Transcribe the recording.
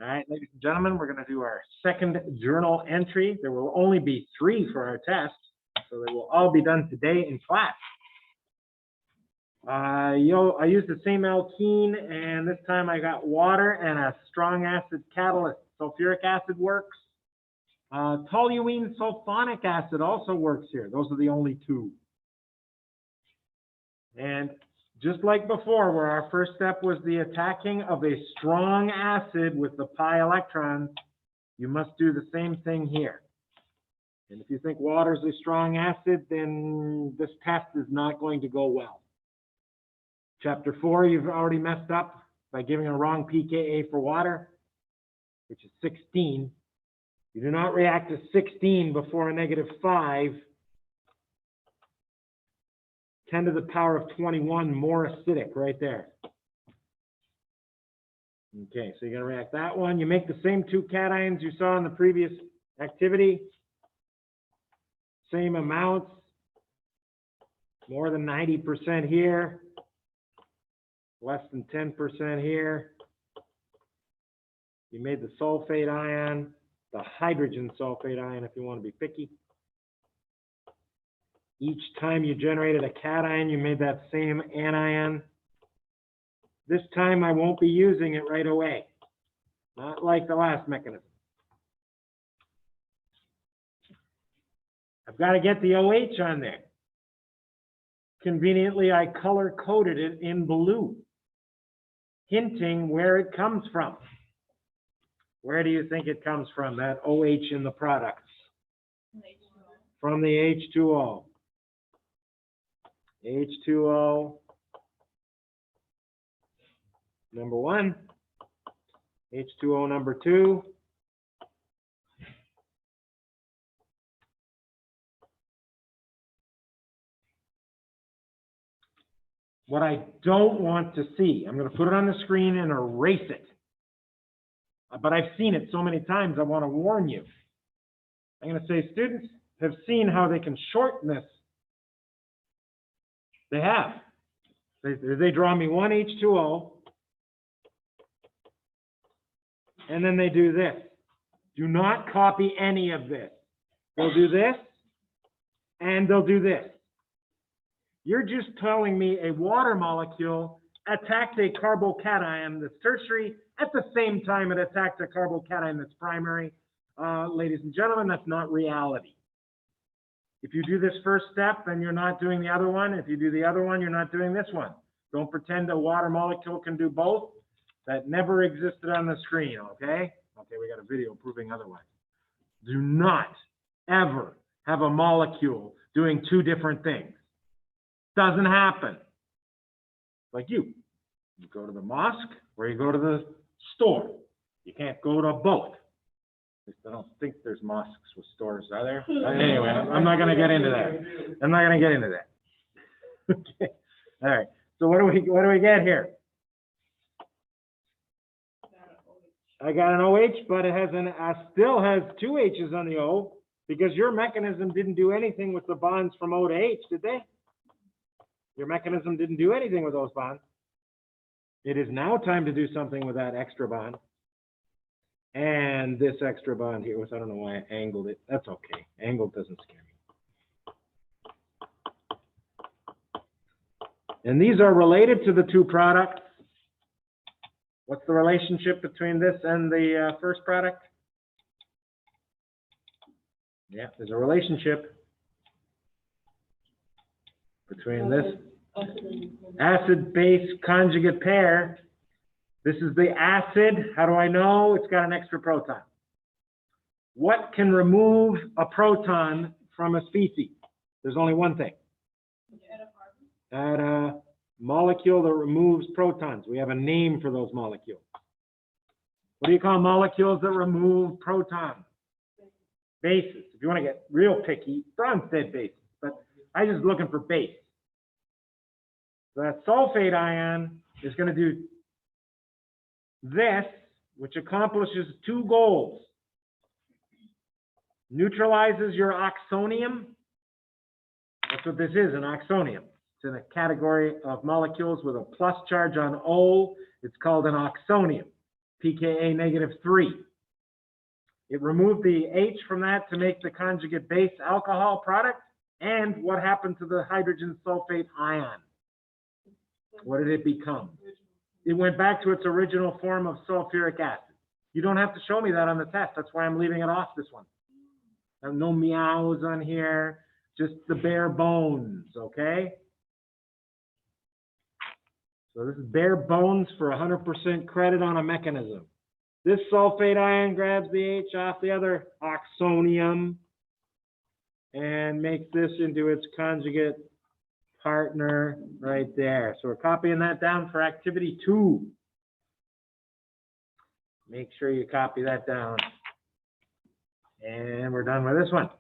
All right, ladies and gentlemen, we're going to do our second journal entry. There will only be 3 for our test, so they will all be done today in class. I used the same alkene, and this time I got water and a strong acid catalyst. Sulfuric acid works. Toluene sulfonic acid also works here. Those are the only 2. And just like before, where our first step was the attacking of a strong acid with the pi electrons, you must do the same thing here. And if you think water is a strong acid, then this test is not going to go well. Chapter 4, you've already messed up by giving a wrong pKa for water, which is 16. You do not react to 16 before a -5. 10 to the power of 21 more acidic right there. Okay, so you're going to react that one. You make the same 2 cations you saw in the previous activity. Same amounts. More than 90% here. Less than 10% here. You made the sulfate ion, the hydrogen sulfate ion if you want to be picky. Each time you generated a cation, you made that same anion. This time I won't be using it right away, not like the last mechanism. I've got to get the OH on there. Conveniently, I color-coded it in blue, hinting where it comes from. Where do you think it comes from, that OH in the products? From the H2O. H2O, number 1, H2O number 2, what I don't want to see, I'm going to put it on the screen and erase it. But I've seen it so many times, I want to warn you. I'm going to say students have seen how they can shorten this. They have. They draw me one H2O, and then they do this. Do not copy any of this. They'll do this, and they'll do this. You're just telling me a water molecule attacked a carbocation that's tertiary at the same time it attacked a carbocation that's primary. Ladies and gentlemen, that's not reality. If you do this first step, then you're not doing the other one. If you do the other one, you're not doing this one. Don't pretend a water molecule can do both. That never existed on the screen, okay? Okay, we got a video proving otherwise. Do not ever have a molecule doing 2 different things. Doesn't happen. Like you go to the mosque or you go to the store. You can't go to both. I don't think there's mosques with stores, are there? Anyway, I'm not going to get into that. I'm not going to get into that. Okay. All right. So what do we get here? I got an OH, but it has still has 2 H's on the O because your mechanism didn't do anything with the bonds from O to H, did they? Your mechanism didn't do anything with those bonds. It is now time to do something with that extra bond. And this extra bond here, which I don't know why I angled it. That's okay. Angled doesn't scare me. And these are related to the 2 products. What's the relationship between this and the first product? Yeah, there's a relationship between this acid-base conjugate pair. This is the acid. How do I know? It's got an extra proton. What can remove a proton from a species? There's only one thing. Add a molecule that removes protons. We have a name for those molecules. What do you call molecules that remove protons? Bases. If you want to get real picky, Bronsted bases. But I'm just looking for base. So that sulfate ion is going to do this, which accomplishes 2 goals. Neutralizes your oxonium. That's what this is, an oxonium. It's in a category of molecules with a plus charge on O. It's called an oxonium. pKa -3. It removed the H from that to make the conjugate base alcohol product. And what happened to the hydrogen sulfate ion? What did it become? It went back to its original form of sulfuric acid. You don't have to show me that on the test. That's why I'm leaving it off this one. No meows on here, just the bare bones, okay? So this is bare bones for 100% credit on a mechanism. This sulfate ion grabs the H off the other oxonium and makes this into its conjugate partner right there. So we're copying that down for activity 2. Make sure you copy that down. And we're done with this one.